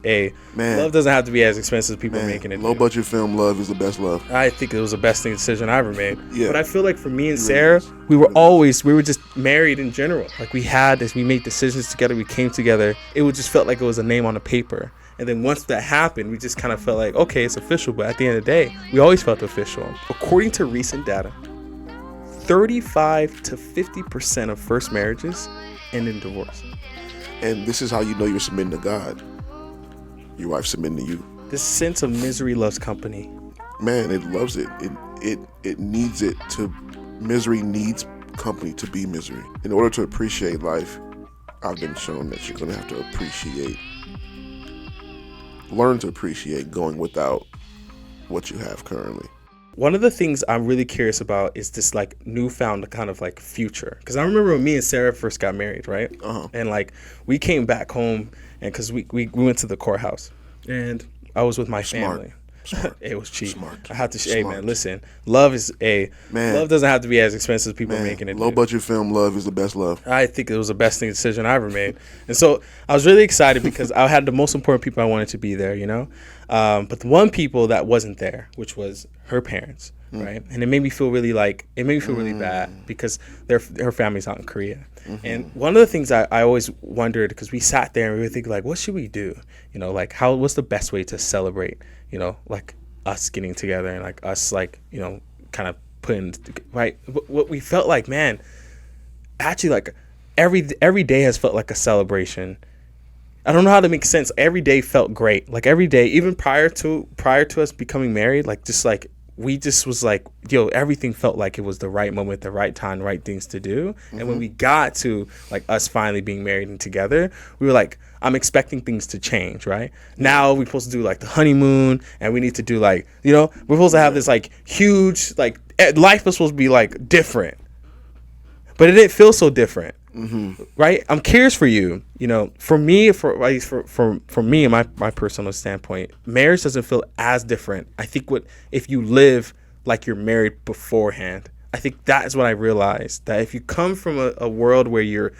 Man, love doesn't have to be as expensive as people man, making it. low budget film love is the best love. I think it was the best decision I ever made. Yeah. But I feel like for me and It really Sarah, is. we It were really is. we were just married in general. Like we had this, we made decisions together, we came together. It would just felt like it was a name on a paper. And then once that happened, we just kind of felt like, okay, it's official. But at the end of the day, we always felt official. According to recent data, 35 to 50% of first marriages end in divorce. And this is how you know you're submitting to God. Your wife submitting to you. This sense of misery loves company. Man, it loves it. It needs it to. Misery needs company to be misery. In order to appreciate life, I've been shown that you're going to have to learn to appreciate going without what you have currently. One of the things I'm really curious about is this like newfound kind of like future. Because I remember when me and Sarah first got married, right? And like we came back home and because we went to the courthouse and I was with my family. Smart. It was cheap. Smart. I have to say, Smart. man, listen, love doesn't have to be as expensive as people Man, making it. low budget film love is the best love. I think it was the best decision I ever made. And so I was really excited because I had the most important people I wanted to be there, you know? But the one people that wasn't there, which was her parents, right? And it made me feel really really bad because her family's out in Korea. And one of the things I always wondered, because we sat there and we were thinking like, what should we do? You know, like what's the best way to celebrate, you know, like us getting together and like us like, you know, kind of putting, right? What we felt like, man, actually like every day has felt like a celebration. I don't know how to make sense. Every day felt great. Like every day, even prior to us becoming married, like just like we just was like, yo, everything felt like it was the right moment, the right time, right things to do. And when we got to like us finally being married and together, we were like, I'm expecting things to change, right? Now we're supposed to do like the honeymoon and we need to do like, you know, we're supposed to have this like huge, like life was supposed to be like different, but it didn't feel so different. Right? I'm curious for you, you know, for me, for at least for me and my personal standpoint, marriage doesn't feel as different. I think if you live like you're married beforehand, I think that is what I realized, that if you come from a world where you're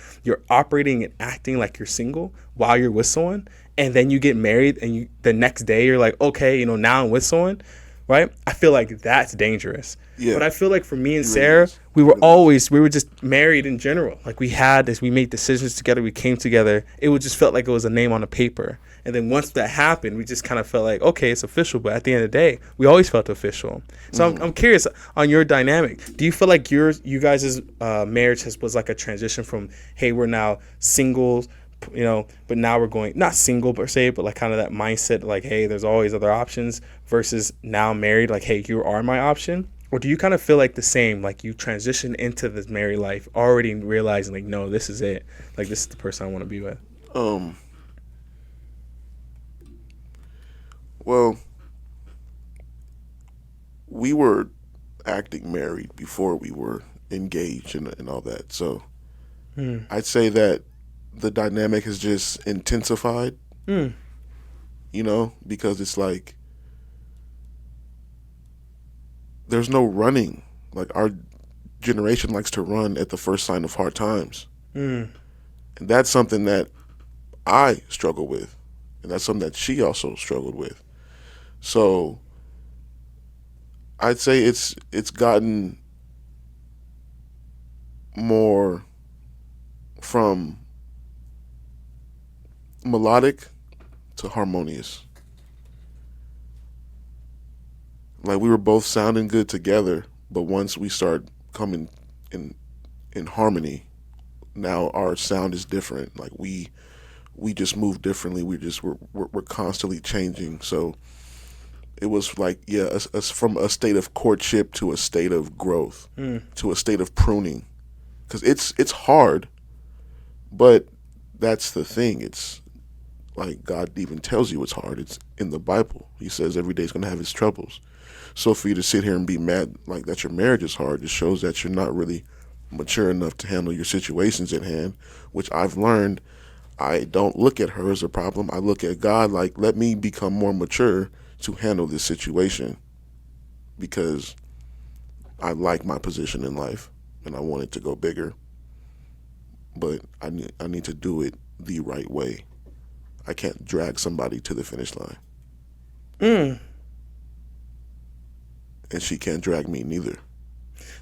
operating and acting like you're single while you're with someone, and then you get married and the next day you're like, okay, you know, now I'm with someone, right? I feel like that's dangerous. Yeah. But I feel like for me and It really Sarah, is. we were just married in general. Like we had this, we made decisions together, we came together. It would just felt like it was a name on a paper. And then once that happened, we just kind of felt like, okay, it's official. But at the end of the day, we always felt official. So I'm curious on your dynamic. Do you feel like you guys' marriage was like a transition from, hey, we're now singles, you know, but now we're going, not single per se, but like kind of that mindset, like, hey, there's always other options, versus now married, like, hey, you are my option? Or do you kind of feel like the same, like you transition into this married life already realizing like, no, this is it. Like, this is the person I want to be with. Well, we were acting married before we were engaged and all that. So I'd say that the dynamic has just intensified, you know, because it's like there's no running. Like our generation likes to run at the first sign of hard times. And that's something that I struggle with. And that's something that she also struggled with. So I'd say it's gotten more from melodic to harmonious. Like we were both sounding good together, but once we start coming in harmony, now our sound is different. Like we just move differently. We're constantly changing. So it was like, yeah, from a state of courtship to a state of growth, to a state of pruning, because it's hard, but that's the thing. It's like God even tells you it's hard. It's in the Bible. He says every day's going to have its troubles. So for you to sit here and be mad like that your marriage is hard, just shows that you're not really mature enough to handle your situations at hand, which I've learned. I don't look at her as a problem. I look at God like, let me become more mature to handle this situation, because I like my position in life and I want it to go bigger, but I need to do it the right way. I can't drag somebody to the finish line. Mm. And she can't drag me neither.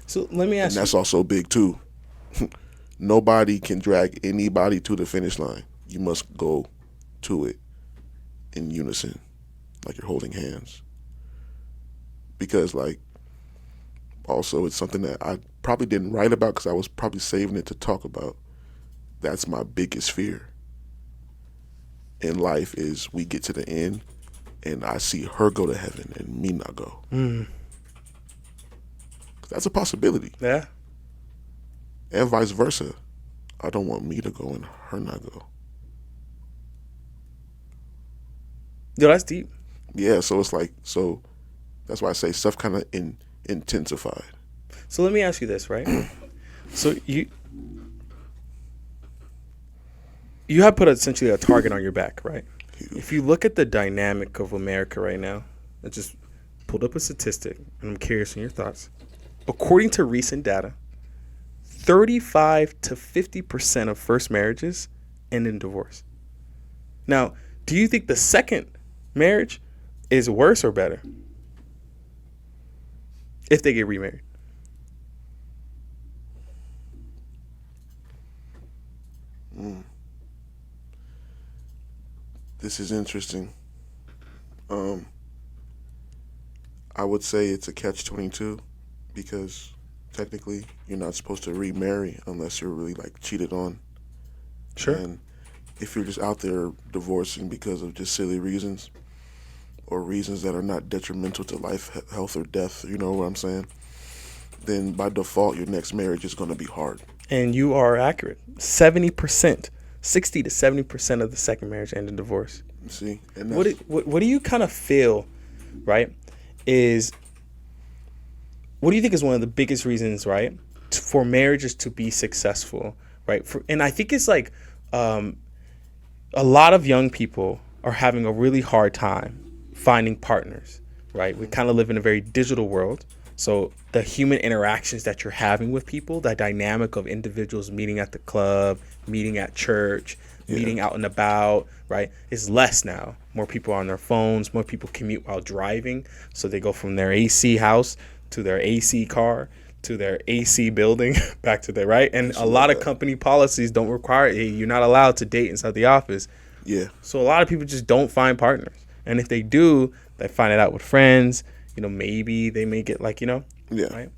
So let me And ask that's you. also big too. Nobody can drag anybody to the finish line. You must go to it in unison, like you're holding hands. Because, like, also it's something that I probably didn't write about because I was probably saving it to talk about. That's my biggest fear in life is we get to the end and I see her go to heaven and me not go. Mm. That's a possibility. Yeah. And vice versa. I don't want me to go and her not go. Yo, that's deep. Yeah, so it's like, so that's why I say stuff kind of intensified. So let me ask you this, right? So you have put essentially a target on your back, right? If you look at the dynamic of America right now, I just pulled up a statistic, and I'm curious in your thoughts. According to recent data, 35 to 50% of first marriages end in divorce. Now, do you think the second marriage is worse or better if they get remarried? This is interesting. I would say it's a catch-22 because technically you're not supposed to remarry unless you're really like cheated on. Sure. And if you're just out there divorcing because of just silly reasons or reasons that are not detrimental to life, health, or death, you know what I'm saying? Then by default, your next marriage is going to be hard. And you are accurate. 70%, 60 to 70% of the second marriage end in divorce. See? And What do you kind of feel, right, what do you think is one of the biggest reasons, right, for marriages to be successful, right? And I think it's like a lot of young people are having a really hard time finding partners, right? We kind of live in a very digital world. So the human interactions that you're having with people, the dynamic of individuals meeting at the club, meeting at church, meeting out and about, right, is less now. More people are on their phones. More people commute while driving. So they go from their AC house to their AC car to their AC building back to their, right? And a lot of company policies don't require, hey, you're not allowed to date inside the office. Yeah. So a lot of people just don't find partners. And if they do, they find it out with friends. You know, maybe they may get like, Yeah. right?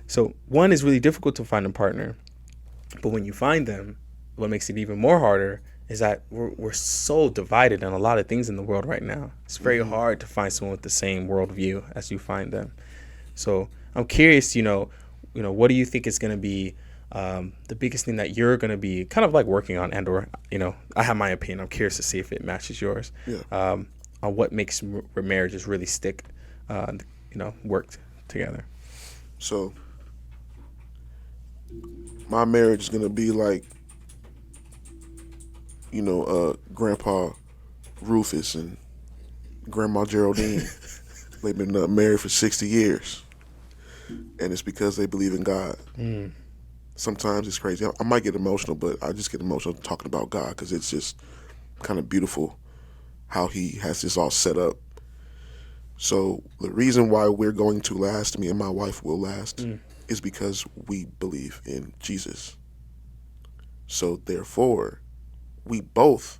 So one is really difficult to find a partner. But when you find them, what makes it even more harder is that we're so divided on a lot of things in the world right now. It's very hard to find someone with the same worldview as you find them. So I'm curious, what do you think is going to be the biggest thing that you're going to be kind of like working on and/or, I have my opinion. I'm curious to see if it matches yours. Yeah. On what makes marriages really stick, work together. So my marriage is going to be like, Grandpa Rufus and Grandma Geraldine. They've been married for 60 years. And it's because they believe in God. Sometimes it's crazy. I might get emotional, but I just get emotional talking about God because it's just kind of beautiful how he has this all set up. So the reason why we're going to last, me and my wife will last, is because we believe in Jesus. So therefore, we both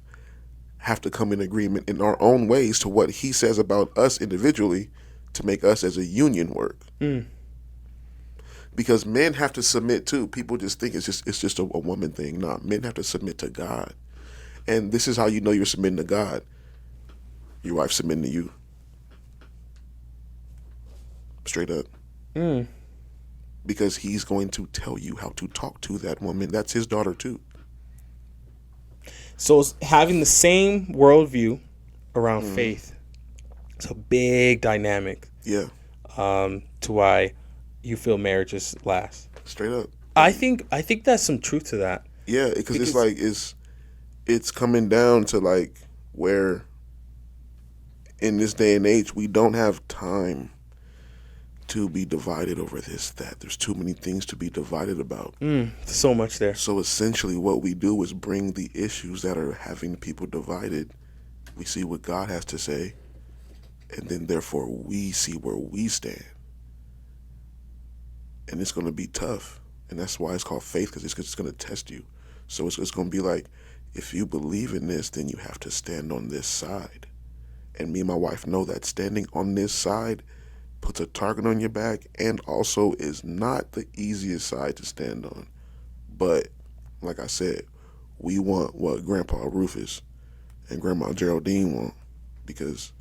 have to come in agreement in our own ways to what he says about us individually to make us as a union work. Because men have to submit too. People just think it's just a woman thing. Nah, men have to submit to God. And this is how you know you're submitting to God. Your wife's submitting to you. Straight up. Because he's going to tell you how to talk to that woman. That's his daughter too. So having the same worldview around faith, it's a big dynamic. Yeah. To why you feel marriages last. Straight up. I think that's some truth to that. Yeah, because it's like it's coming down to like where in this day and age we don't have time to be divided over this, that. There's too many things to be divided about. So much there. So essentially what we do is bring the issues that are having people divided We see what God has to say, and then therefore we see where we stand. And it's going to be tough. And that's why it's called faith, because it's going to test you. So it's going to be like, if you believe in this, then you have to stand on this side. And me and my wife know that standing on this side puts a target on your back and also is not the easiest side to stand on. But like I said, we want what Grandpa Rufus and Grandma Geraldine want, because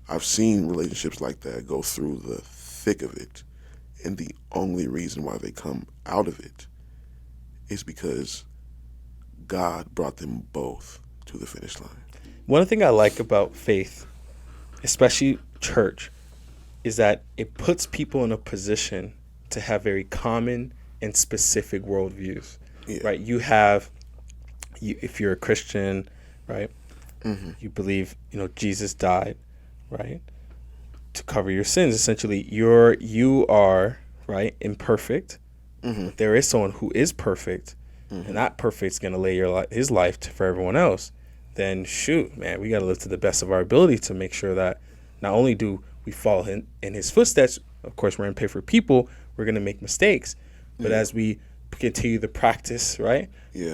I've seen relationships like that go through the thick of it. And the only reason why they come out of it is because God brought them both to the finish line. One thing I like about faith, especially church, is that it puts people in a position to have very common and specific worldviews. Yeah. Right? If you're a Christian, right? Mm-hmm. You believe, Jesus died, right, to cover your sins. Essentially, you are, right, imperfect. Mm-hmm. But there is someone who is perfect, and that perfect's going to lay his life for everyone else. Then shoot, man, we got to live to the best of our ability to make sure that not only do we follow in his footsteps, of course, we're imperfect people, we're going to make mistakes. But as we continue the practice, right,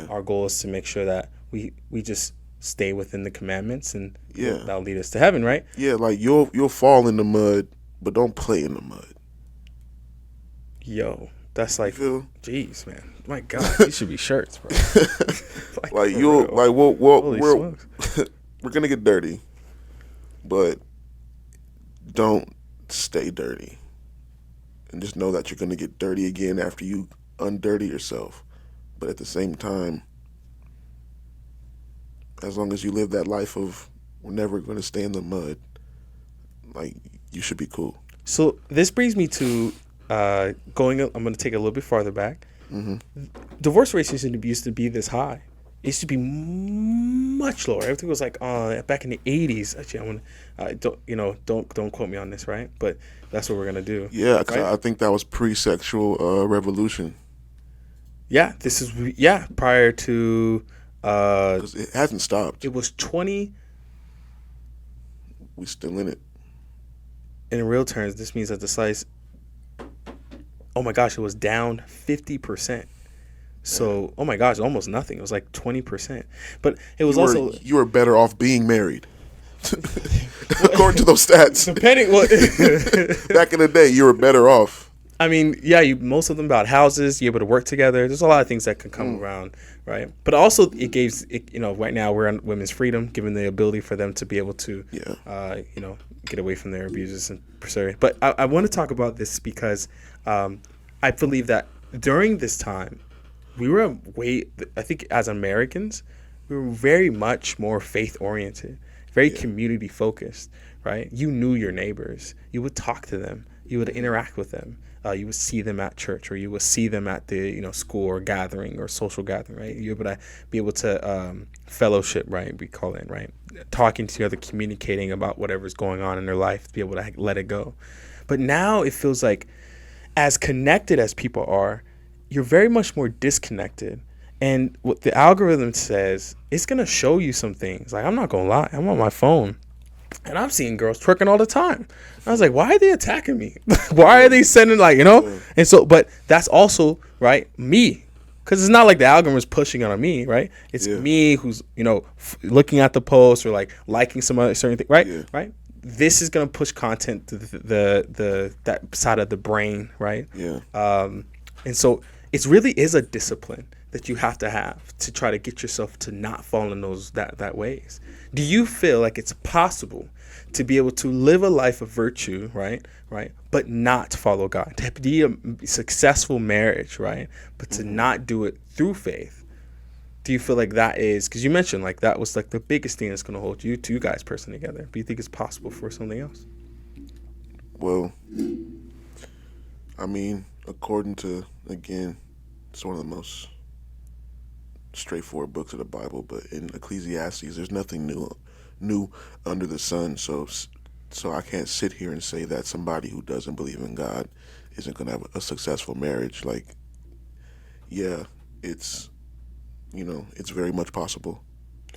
our goal is to make sure that we just stay within the commandments, and that'll lead us to heaven, right? Yeah, like you'll fall in the mud, but don't play in the mud. Yo, that's like, jeez, man, my God, these should be shirts, bro. We're gonna get dirty, but don't stay dirty, and just know that you're gonna get dirty again after you undirty yourself. But at the same time, as long as you live that life of we're never going to stay in the mud, like, you should be cool. So this brings me to I'm going to take it a little bit farther back. Mm-hmm. Divorce rates used to be this high. It used to be much lower. Everything was like back in the 80s. Actually, don't quote me on this, right? But that's what we're gonna do. Yeah, right? I think that was pre-sexual revolution. Yeah, prior to. Because it hasn't stopped. It was 20. We still in it. In real terms, this means that the size. Oh my gosh, it was down 50%. So, oh my gosh, almost nothing. It was like 20%. But it was you were better off being married. According to those stats. Depending back in the day, you were better off. I mean, most of them about houses, you're able to work together. There's a lot of things that can come around, right? But also right now we're on women's freedom, given the ability for them to be able to, get away from their abusers and pursue it. But I want to talk about this because I believe that during this time, I think as Americans, we were very much more faith-oriented, very community-focused, right? You knew your neighbors. You would talk to them. You would interact with them. You would see them at church, or you would see them at the school or gathering or social gathering, right? You would be able to fellowship, right? We call it, right? Talking together, communicating about whatever's going on in their life, to be able to let it go. But now it feels like, as connected as people are, you're very much more disconnected. And what the algorithm says, it's going to show you some things. Like, I'm not going to lie, I'm on my phone, and I'm seeing girls twerking all the time. I was like, why are they attacking me? Why are they sending And so, but that's also, right, me. Because it's not like the algorithm is pushing it on me, right? It's me who's, looking at the post or liking some other certain thing, right? Yeah. Right? This is going to push content to that side of the brain, right? Yeah. And so it really is a discipline that you have to try to get yourself to not fall in that ways. Do you feel like it's possible to be able to live a life of virtue, right, but not follow God, to be a successful marriage, right, but to not do it through faith? Do you feel like that is, because you mentioned like that was like the biggest thing that's going to hold you two guys personally together, but you think it's possible for something else? Well, I mean, according to, again, it's one of the most straightforward books of the Bible, but in Ecclesiastes, there's nothing new under the sun. So I can't sit here and say that somebody who doesn't believe in God isn't going to have a successful marriage. Like, yeah, it's very much possible.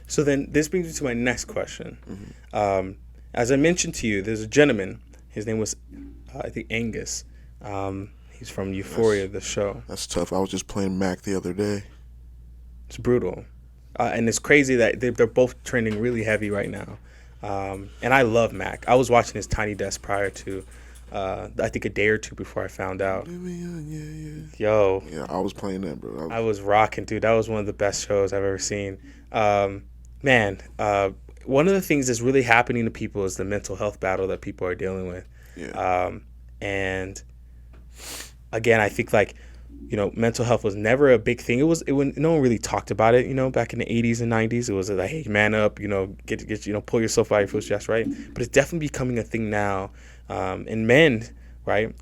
So then this brings me to my next question. As I mentioned to you, there's a gentleman. His name was, I think, Angus. He's from Euphoria, That's the show. that's tough. I was just playing Mac the other day. It's brutal. And it's crazy that they're both trending really heavy right now. And I love Mac. I was watching his Tiny Desk prior to, I think, a day or two before I found out. Yeah, Yo, yeah. I was playing that, bro. I was rocking, dude. That was one of the best shows I've ever seen. Man, one of the things that's really happening to people is the mental health battle that people are dealing with. Yeah, And again, I think like, mental health was never a big thing. It when no one really talked about it. Back in the 80s and 90s, it was like, hey, man up. Get pull yourself out of your footsteps, right? But it's definitely becoming a thing now. And men, right,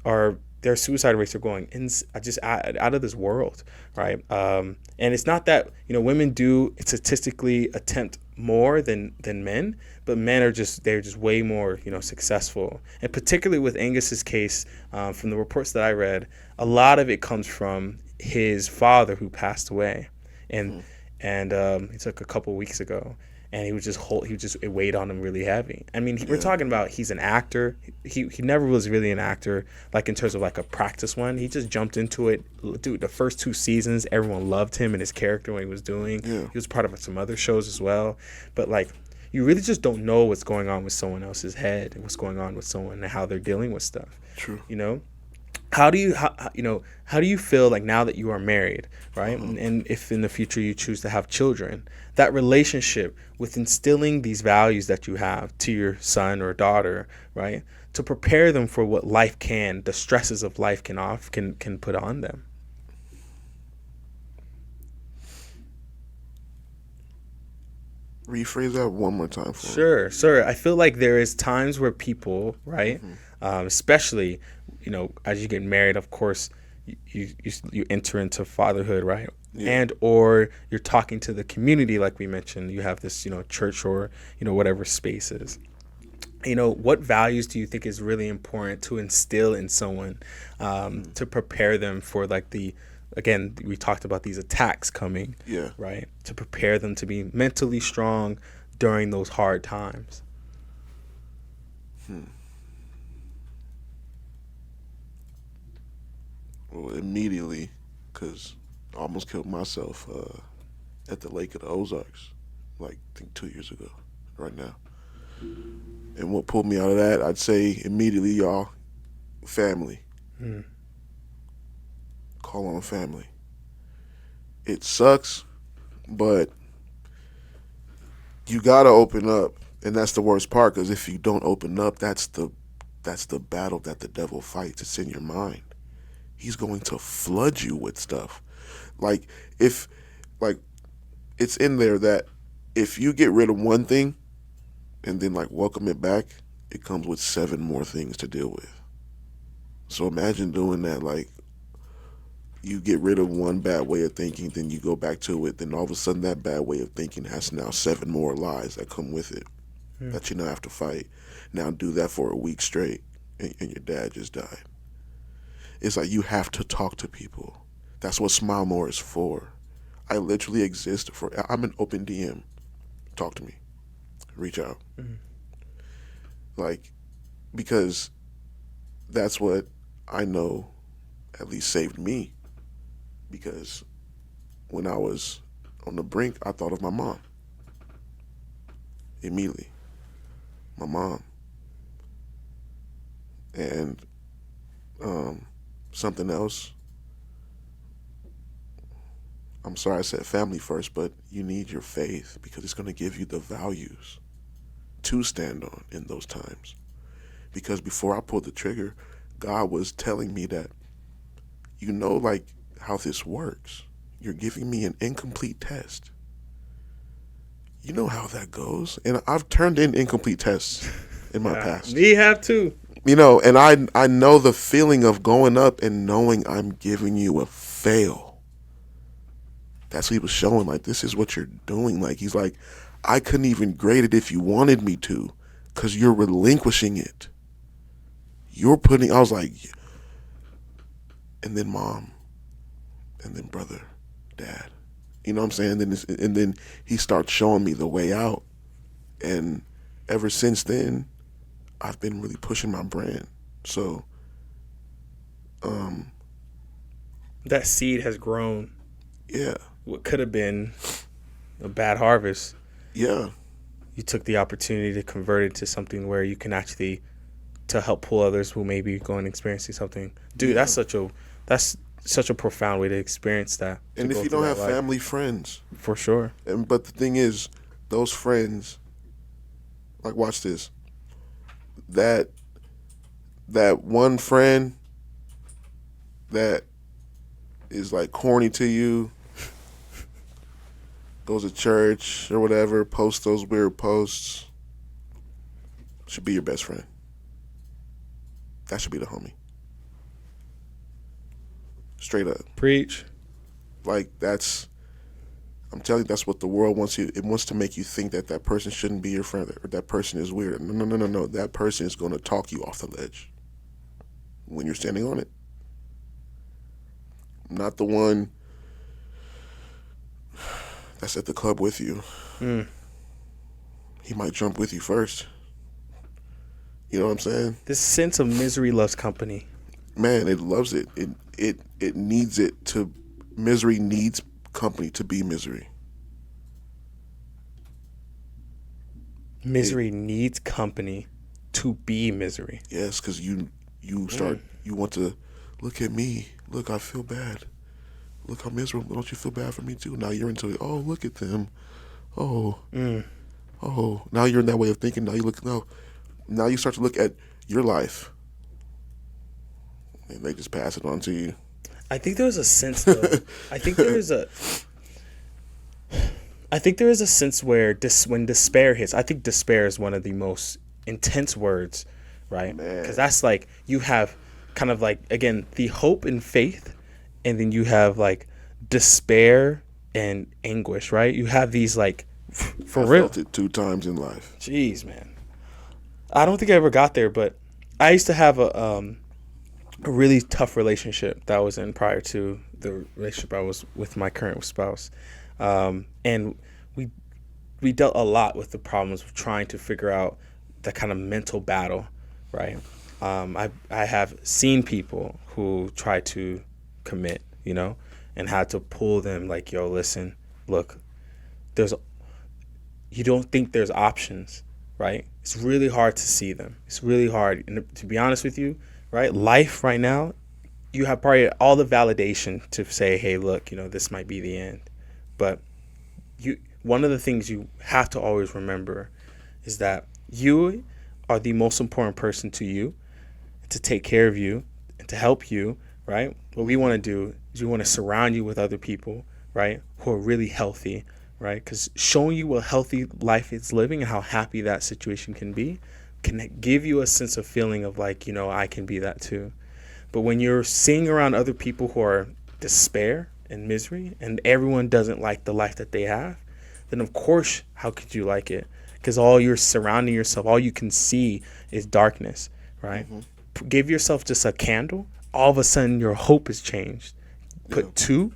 their suicide rates are going just out of this world, right? And it's not that women do statistically attempt more than men, but men they're just way more successful. And particularly with Angus's case, from the reports that I read, a lot of it comes from his father who passed away, and he took a couple weeks ago. And he was just it weighed on him really heavy. I mean, we're talking about he's an actor. He never was really an actor, like in terms of like a practice one. He just jumped into it. Dude, the first 2 seasons, everyone loved him and his character, what he was doing. Yeah. He was part of some other shows as well. But like, you really just don't know what's going on with someone else's head and what's going on with someone and how they're dealing with stuff. true. How do you feel like now that you are married, right? And if in the future you choose to have children, that relationship with instilling these values that you have to your son or daughter, right? To prepare them for what life the stresses of life can put on them. Rephrase that one more time for me. Sure. I feel like there is times where people, right, especially, as you get married, of course, you enter into fatherhood, right? Yeah. And or you're talking to the community, like we mentioned. You have this, church or whatever spaces. What values do you think is really important to instill in someone to prepare them for like again, we talked about these attacks coming, Yeah. right? To prepare them to be mentally strong during those hard times. Well, immediately, because I almost killed myself at the Lake of the Ozarks, like I think 2 years ago, right now. And what pulled me out of that, I'd say immediately, y'all, family. Call on family. It sucks, but you gotta open up, and that's the worst part. Because if you don't open up, that's the battle that the devil fights. It's in your mind. He's going to flood you with stuff. Like it's in there that if you get rid of one thing and then like welcome it back, it comes with 7 more things to deal with. So imagine doing that. Like, you get rid of one bad way of thinking, then you go back to it, then all of a sudden that bad way of thinking has now 7 more lies that come with it that you now have to fight. Now do that for a week straight, and your dad just died. It's like you have to talk to people. That's what Smile More is for. I literally exist I'm an open DM. Talk to me. Reach out. Like, because that's what I know at least saved me. Because when I was on the brink, I thought of my mom. Immediately. My mom. And something else. I'm sorry I said family first, but you need your faith because it's going to give you the values to stand on in those times. Because before I pulled the trigger, God was telling me that, like how this works. You're giving me an incomplete test. You know how that goes. And I've turned in incomplete tests in my past. Me have too. And I know the feeling of going up and knowing I'm giving you a fail. That's what he was showing. Like, this is what you're doing. Like, he's like, I couldn't even grade it if you wanted me to because you're relinquishing it. I was like, and then mom, and then brother, dad, You know what I'm saying? And then he starts showing me the way out. And ever since then, I've been really pushing my brand. So, That seed has grown. yeah, What could have been a bad harvest, yeah, you took the opportunity to convert it to something where you can actually to help pull others who may be going experiencing something. Dude, yeah. that's such a profound way to experience that. To And if go you through don't that have life. family, friends, For sure. but the thing is, those friends, like, watch this. That one friend that is like corny to you, goes to church or whatever, posts those weird posts, should be your best friend. That should be the homie. Straight up. Preach. Like, I'm telling you, that's what the world wants you. It wants to make you think that that person shouldn't be your friend or that person is weird. No, no, no, no, no. That person is going to talk you off the ledge when you're standing on it. Not the one that's at the club with you. Mm. He might jump with you first. You know what I'm saying? This sense of misery loves company. Man, it loves it. It needs it to. Misery needs company to be misery. Misery needs company to be misery. Yes, because you start, you want to look at me. Look, I feel bad. Look how miserable. Don't you feel bad for me too? Now you're into it. Oh, look at them. Oh, oh. Now you're in that way of thinking. Now you look. No, now you start to look at your life, and they just pass it on to you. I think there's a sense though. I think there is a sense where when despair hits, I think despair is one of the most intense words, right? Because that's like you have kind of like, again, the hope and faith, and then you have like despair and anguish, right? You have these like for I real. felt it 2 times in life. Jeez, man. I don't think I ever got there, but I used to have a really tough relationship that I was in prior to the relationship I was with my current spouse. And we dealt a lot with the problems of trying to figure out that kind of mental battle, right? I have seen people who try to commit, and had to pull them like, yo, listen, look, you don't think there's options, right? It's really hard to see them. It's really hard. And to be honest with you, right, life right now, you have probably all the validation to say, hey, look, this might be the end. But one of the things you have to always remember is that you are the most important person to you, to take care of you and to help you, right? What we want to do is we want to surround you with other people, right, who are really healthy, right? Because showing you what healthy life is living and how happy that situation can be can give you a sense of feeling of like, I can be that too. But when you're seeing around other people who are despair and misery and everyone doesn't like the life that they have, then of course, how could you like it? Because all you're surrounding yourself, all you can see is darkness, right? Mm-hmm. Give yourself just a candle. All of a sudden, your hope is changed. Put 2,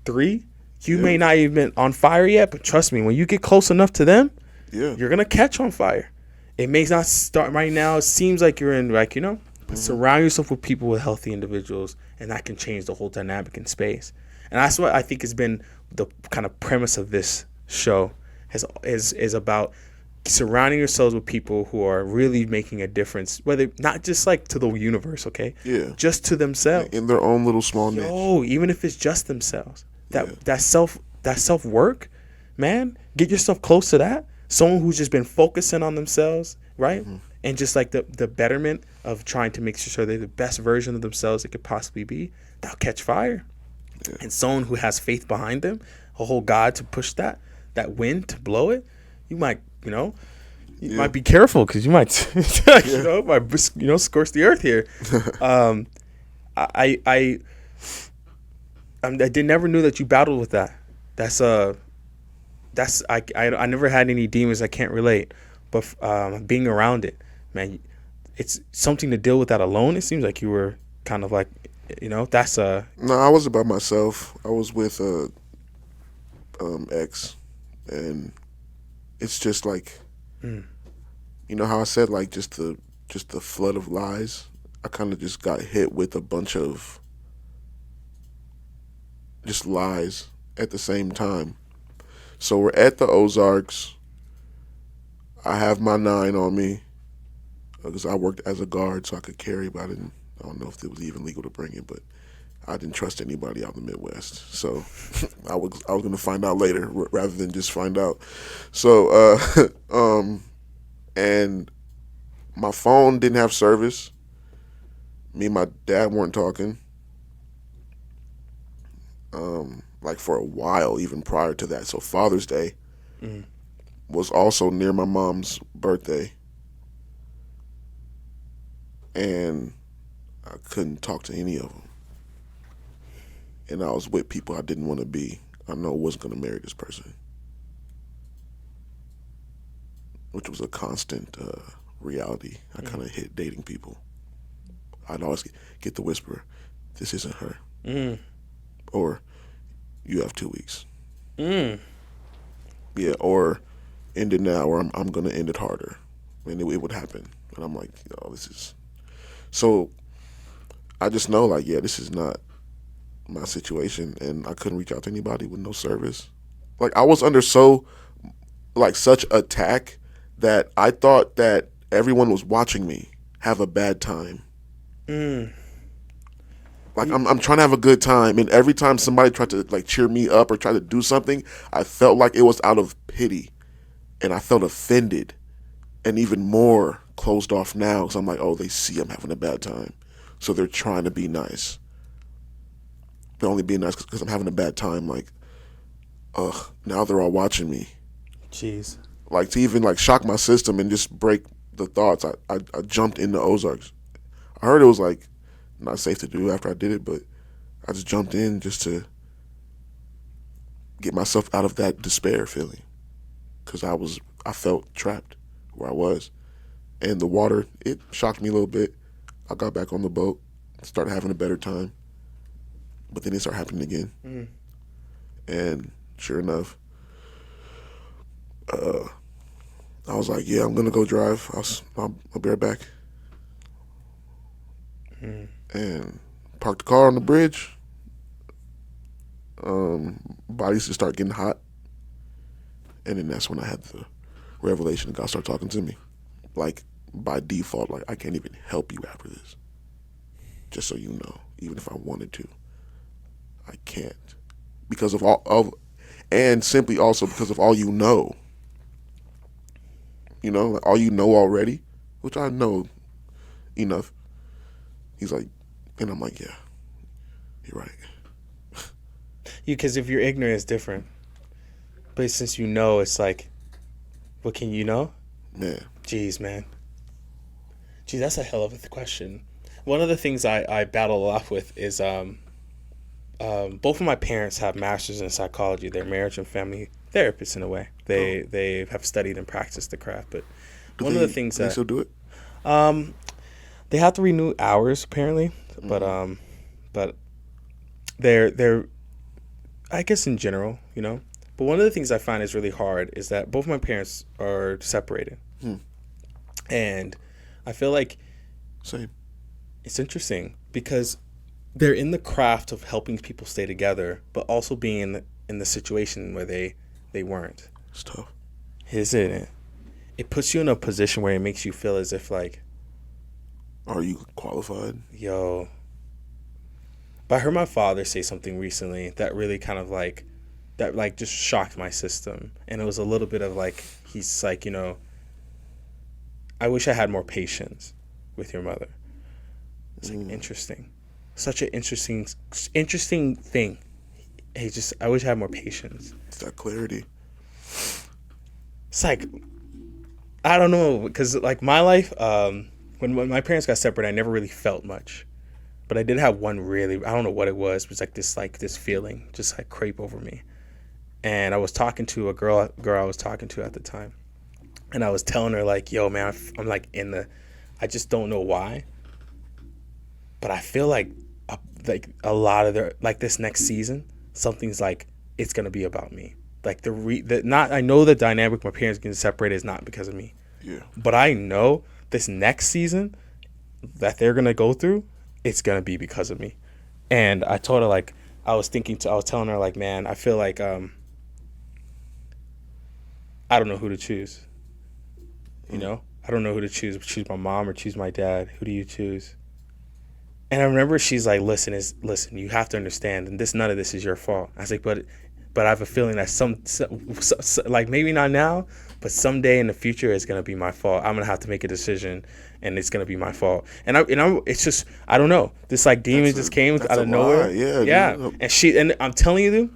3. You may not even been on fire yet, but trust me, when you get close enough to them, you're going to catch on fire. It may not start right now. It seems like you're in, like, but surround yourself with people, with healthy individuals, and that can change the whole dynamic in space. And that's what I think has been the kind of premise of this show is about surrounding yourselves with people who are really making a difference, whether not just like to the universe, okay? Yeah. Just to themselves. In their own little small niche. Even if it's just themselves. That self work, man, get yourself close to that. Someone who's just been focusing on themselves, right? Mm-hmm. And just like the betterment of trying to make sure they're the best version of themselves they could possibly be, they'll catch fire. Yeah. And someone who has faith behind them, a whole God to push that wind to blow it, you might, might be careful because you might, might scorch the earth here. I never knew that you battled with that. I never had any demons. I can't relate, but being around it, man, it's something to deal with that alone. It seems like you were kind of like, No, I wasn't by myself. I was with ex, and it's just like, Mm. you know how I said, like, just the flood of lies. I kind of just got hit with a bunch of just lies at the same time. So we're at the Ozarks. I have my 9 on me because I worked as a guard, so I could carry, but I don't know if it was even legal to bring it, but I didn't trust anybody out in the Midwest. So I was gonna find out later rather than just find out. So and my phone didn't have service. Me and my dad weren't talking. Like for a while, even prior to that. So Father's Day Mm. was also near my mom's birthday, and I couldn't talk to any of them. And I was with people I didn't want to be. I know I wasn't going to marry this person, which was a constant reality. I kind of hit dating people. I'd always get the whisper, "This isn't her," Mm. or "You have 2 weeks." Mm. Yeah, or end it now, or I'm going to end it harder. And it would happen. And I'm like, this is. So I just know, like, yeah, this is not my situation. And I couldn't reach out to anybody with no service. Like, I was under such attack that I thought that everyone was watching me have a bad time. Mm. Like, I'm trying to have a good time, and every time somebody tried to like cheer me up or try to do something, I felt like it was out of pity, and I felt offended, and even more closed off now because I'm like, oh, they see I'm having a bad time, so they're trying to be nice. They're only being nice because I'm having a bad time. Like, ugh, now they're all watching me. Jeez. Like, to even like shock my system and just break the thoughts, I jumped in the Ozarks. I heard it was like not safe to do after I did it, but I just jumped in just to get myself out of that despair feeling because I felt trapped where I was, and the water, it shocked me a little bit. I got back on the boat, started having a better time, but then it started happening again, Mm. and sure enough, I was like, yeah, I'm gonna go drive. I'll be right back, Mm. and parked the car on the bridge. Bodies just start getting hot, and then that's when I had the revelation. God started talking to me, like by default, like I can't even help you after this. Just so you know, even if I wanted to, I can't because of and simply also because of all you know. You know, like all you know already, which I know enough. He's like, and I'm like, yeah, you're right. Because if you're ignorant, it's different. But since you know, it's like, what can you know? Man, Jeez, man. Geez, that's a hell of a question. One of the things I battle a lot with is both of my parents have masters in psychology. They're marriage and family therapists in a way. They have studied and practiced the craft. But do one of the things they that still do it? um, they have to renew hours apparently, but they're I guess in general, you know. But one of the things I find is really hard is that both my parents are separated, and I feel like Same. it's interesting because they're in the craft of helping people stay together, but also being in the situation where they weren't. It's tough. Isn't it? It puts you in a position where it makes you feel as if like, Are you qualified? yo. But I heard my father say something recently that really kind of like that like just shocked my system, and it was a little bit of like he's like, you know, I wish I had more patience with your mother. It's like interesting, such an interesting thing. Hey, just I wish I had more patience. It's that clarity. It's like I don't know because like my life, when my parents got separate, I never really felt much, but I did have one really I don't know what it was. It was like this feeling just like creep over me, and I was talking to a girl I was talking to at the time, and I was telling her like, yo man, I'm like in the, I just don't know why, but I feel like a lot of their like this next season something's like it's gonna be about me. like not I know the dynamic my parents getting separated is not because of me, Yeah. but I know this next season that they're gonna go through, it's gonna be because of me. And I told her like I was telling her like, man, I feel like I don't know who to choose. You know, I don't know who to choose. Choose my mom or choose my dad. Who do you choose? And I remember she's like, listen, you have to understand, and none of this is your fault. I was like, but I have a feeling that like maybe not now, but someday in the future it's gonna be my fault. I'm gonna have to make a decision, and it's gonna be my fault. It's just I don't know. This like demon just came out of nowhere. Yeah, Yeah. dude. And I'm telling you, dude.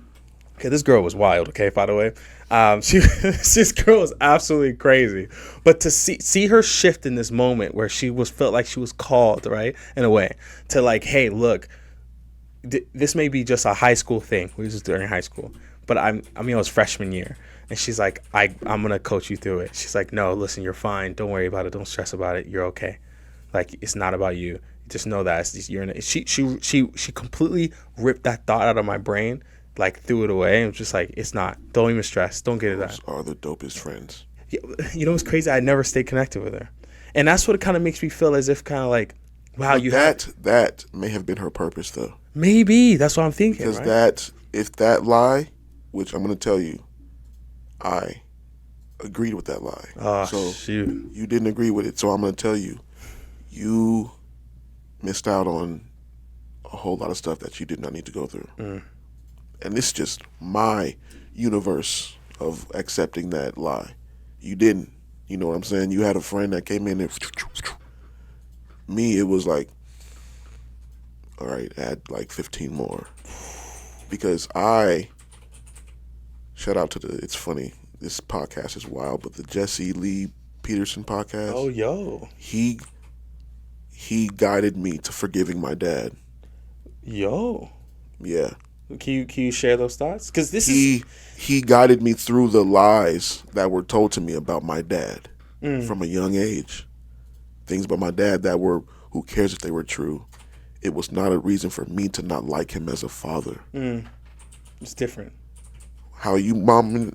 Okay, this girl was wild. Okay, by the way, this girl was absolutely crazy. But to see her shift in this moment where felt like she was called, right, in a way, to like, hey, look, this may be just a high school thing. We was just during high school, but it was freshman year, and she's like, I'm gonna coach you through it. She's like, no, listen, you're fine. Don't worry about it. Don't stress about it. You're okay. Like it's not about you. Just know that she completely ripped that thought out of my brain, like threw it away, and was just like, it's not. Don't even stress. Don't get it that. Those are the dopest friends. You know what's crazy? I never stayed connected with her, and that's what it kind of makes me feel as if kind of like, wow, that may have been her purpose though. Maybe that's what I'm thinking. Because right? if that lie, which I'm going to tell you, I agreed with that lie. Oh, so shoot. You didn't agree with it, so I'm going to tell you, you missed out on a whole lot of stuff that you did not need to go through. And this is just my universe of accepting that lie. You didn't. You know what I'm saying? You had a friend that came in and me, it was like, all right, add like 15 more. Because shout out to it's funny, this podcast is wild, but the Jesse Lee Peterson podcast. Oh, yo. He guided me to forgiving my dad. Yo. Yeah. Can you share those thoughts? Because he guided me through the lies that were told to me about my dad from a young age. Things about my dad that were, who cares if they were true? It was not a reason for me to not like him as a father. It's different. How you, mom,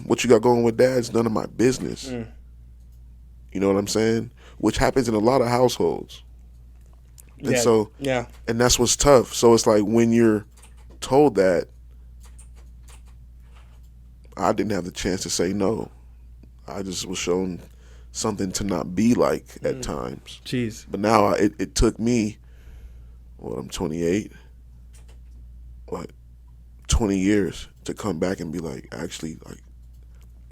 what you got going with dad is none of my business. You know what I'm saying? Which happens in a lot of households. And and that's what's tough. So it's like when you're told that, I didn't have the chance to say no. I just was shown something to not be like at times. Jeez. But now it took me, I'm 28, 20 years to come back and be like, actually, like,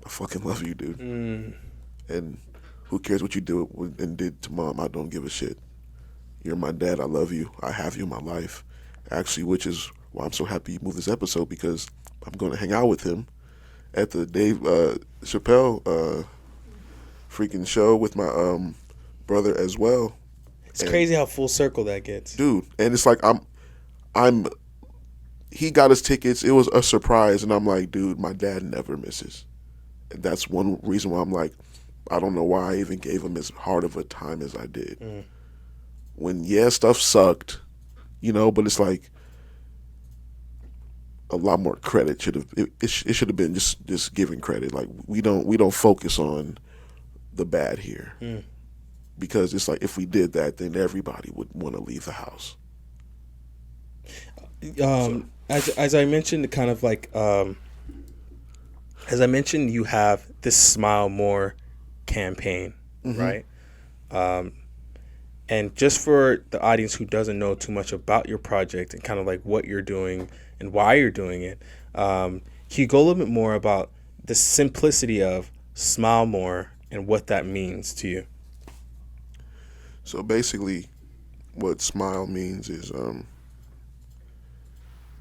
I fucking love you, dude. And who cares what you do and did to mom? I don't give a shit. You're my dad. I love you. I have you in my life. Actually, which is why I'm so happy you moved this episode, because I'm going to hang out with him at the Dave Chappelle freaking show with my brother as well. It's crazy how full circle that gets, dude. And it's like he got his tickets. It was a surprise, and I'm like, dude, my dad never misses. And that's one reason why I'm like, I don't know why I even gave him as hard of a time as I did. When stuff sucked, but it's like a lot more credit should have. It should have been just giving credit. Like we don't focus on the bad here. Because it's like if we did that, then everybody would want to leave the house. As I mentioned, kind of like as I mentioned, you have this Smile More campaign, right? And just for the audience who doesn't know too much about your project and kind of like what you're doing and why you're doing it, can you go a little bit more about the simplicity of Smile More and what that means to you? So basically, what smile means is,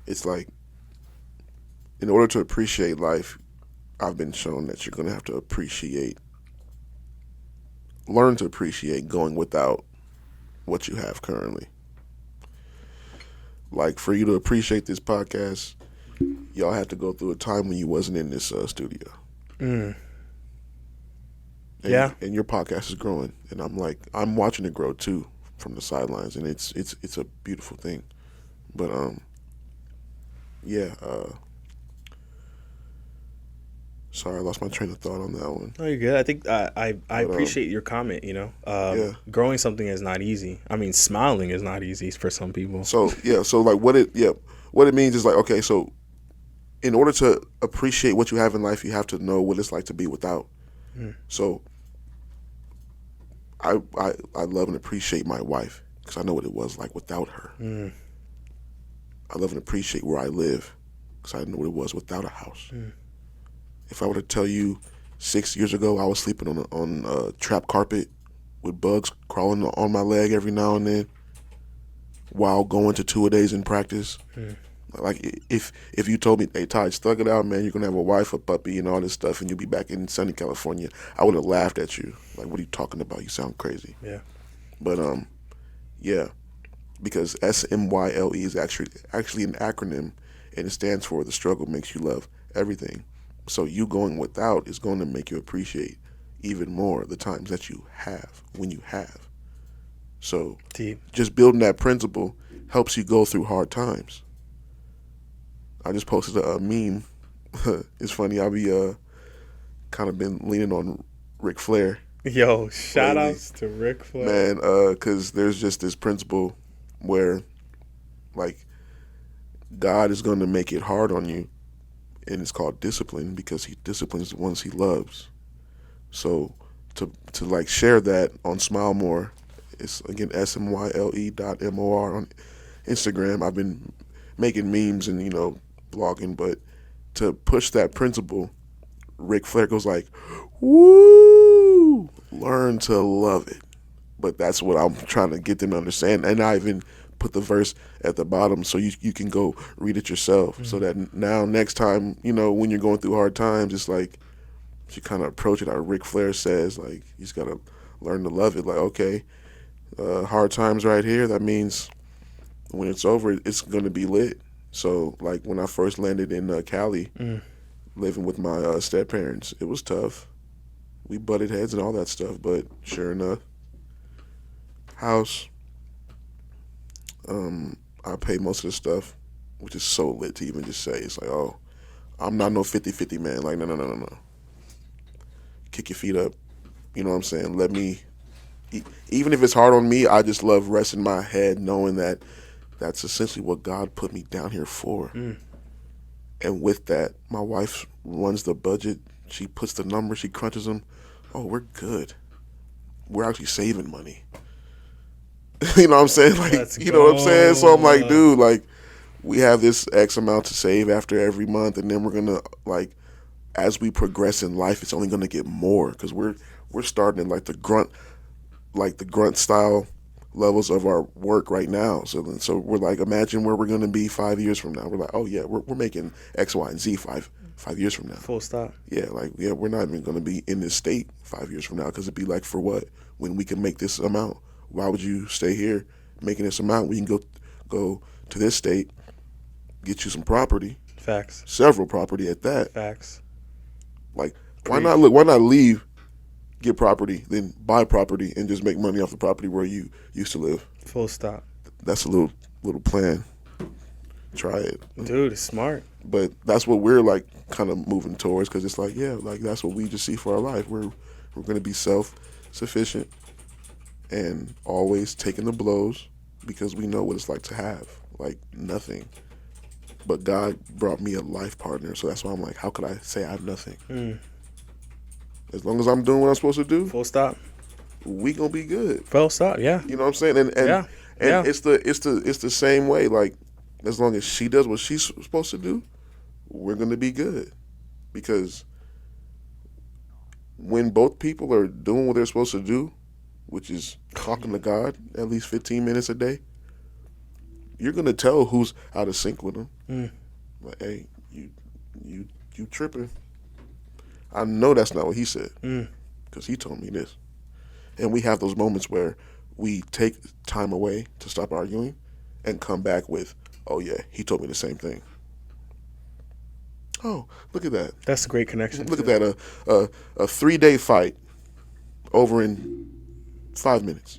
it's like, in order to appreciate life, I've been shown that you're going to have to learn to appreciate going without what you have currently. Like, for you to appreciate this podcast, y'all had to go through a time when you wasn't in this studio. And your podcast is growing, and I'm watching it grow too from the sidelines, and it's a beautiful thing. But Sorry, I lost my train of thought on that one. Oh, you're good. I think I But appreciate your comment. yeah. Growing something is not easy. I mean, smiling is not easy for some people. So yeah, so like what it means is like, okay, so in order to appreciate what you have in life, you have to know what it's like to be without. Mm. So I love and appreciate my wife because I know what it was like without her. Mm. I love and appreciate where I live because I know what it was without a house. Mm. If I were to tell you 6 years ago I was sleeping on a trap carpet with bugs crawling on my leg every now and then while going to 2-a-days in practice. Mm. Like if you told me, hey Todd, stuck it out, man, you're gonna have a wife, a puppy, and all this stuff, and you'll be back in sunny California, I would have laughed at you. Like, what are you talking about? You sound crazy. Yeah. But yeah, because SMYLE is actually an acronym, and it stands for the struggle makes you love everything. So you going without is going to make you appreciate even more the times that you have when you have. So Deep. just building that principle helps you go through hard times. I just posted a meme. It's funny. I be kind of been leaning on Ric Flair Yo, shout lately, outs to Ric Flair. man. Because there's just this principle where, like, God is going to make it hard on you, and it's called discipline because He disciplines the ones He loves. So to like share that on Smile More, it's again smyle.mor on Instagram. I've been making memes and blogging, but to push that principle, Ric Flair goes like, "Woo! Learn to love it." But that's what I'm trying to get them to understand, and I even put the verse at the bottom so you can go read it yourself. Mm-hmm. So that now next time when you're going through hard times, it's like you kind of approach it how Ric Flair says, like you just gotta learn to love it. Like, okay, hard times right here. That means when it's over, it's gonna be lit. So, like, when I first landed in Cali, living with my step parents, it was tough. We butted heads and all that stuff, but sure enough, house, I pay most of the stuff, which is so lit to even just say. It's like, oh, I'm not no 50-50 man. Like, no. Kick your feet up. You know what I'm saying? Let me, even if it's hard on me, I just love resting my head knowing that that's essentially what God put me down here for. And with that, my wife runs the budget. She puts the numbers, she crunches them. Oh, we're good. We're actually saving money. You know what I'm saying? Like, Let's you know what I'm saying? So I'm like, go. dude, like, we have this X amount to save after every month, and then we're gonna, like, as we progress in life, it's only gonna get more because we're starting in like the grunt style levels of our work right now. So we're like, imagine where we're gonna be 5 years from now. We're like, oh yeah, we're making X, Y, and Z five years from now. Full stop. Yeah, like we're not even gonna be in this state 5 years from now because it'd be like, for what? When we can make this amount, why would you stay here making this amount? We can go to this state, get you some property, Facts. several property at that. Facts. Like, why not leave, get property, then buy property and just make money off the property where you used to live? Full stop. That's a little plan. Try it. Dude, it's smart. But that's what we're like kind of moving towards because it's like, yeah, like that's what we just see for our life. We're going to be self-sufficient and always taking the blows because we know what it's like to have like nothing. But God brought me a life partner, so that's why I'm like, how could I say I have nothing? As long as I'm doing what I'm supposed to do, Full stop. we gonna be good. Full stop. Yeah. You know what I'm saying? And Yeah. it's the same way. Like, as long as she does what she's supposed to do, we're gonna be good. Because when both people are doing what they're supposed to do, which is talking to God at least 15 minutes a day, you're gonna tell who's out of sync with them. Like, hey, you tripping. I know that's not what he said because he told me this. And we have those moments where we take time away to stop arguing and come back with, oh yeah, he told me the same thing. Oh, look at that. That's a great connection. Look at that. A 3-day fight over in 5 minutes.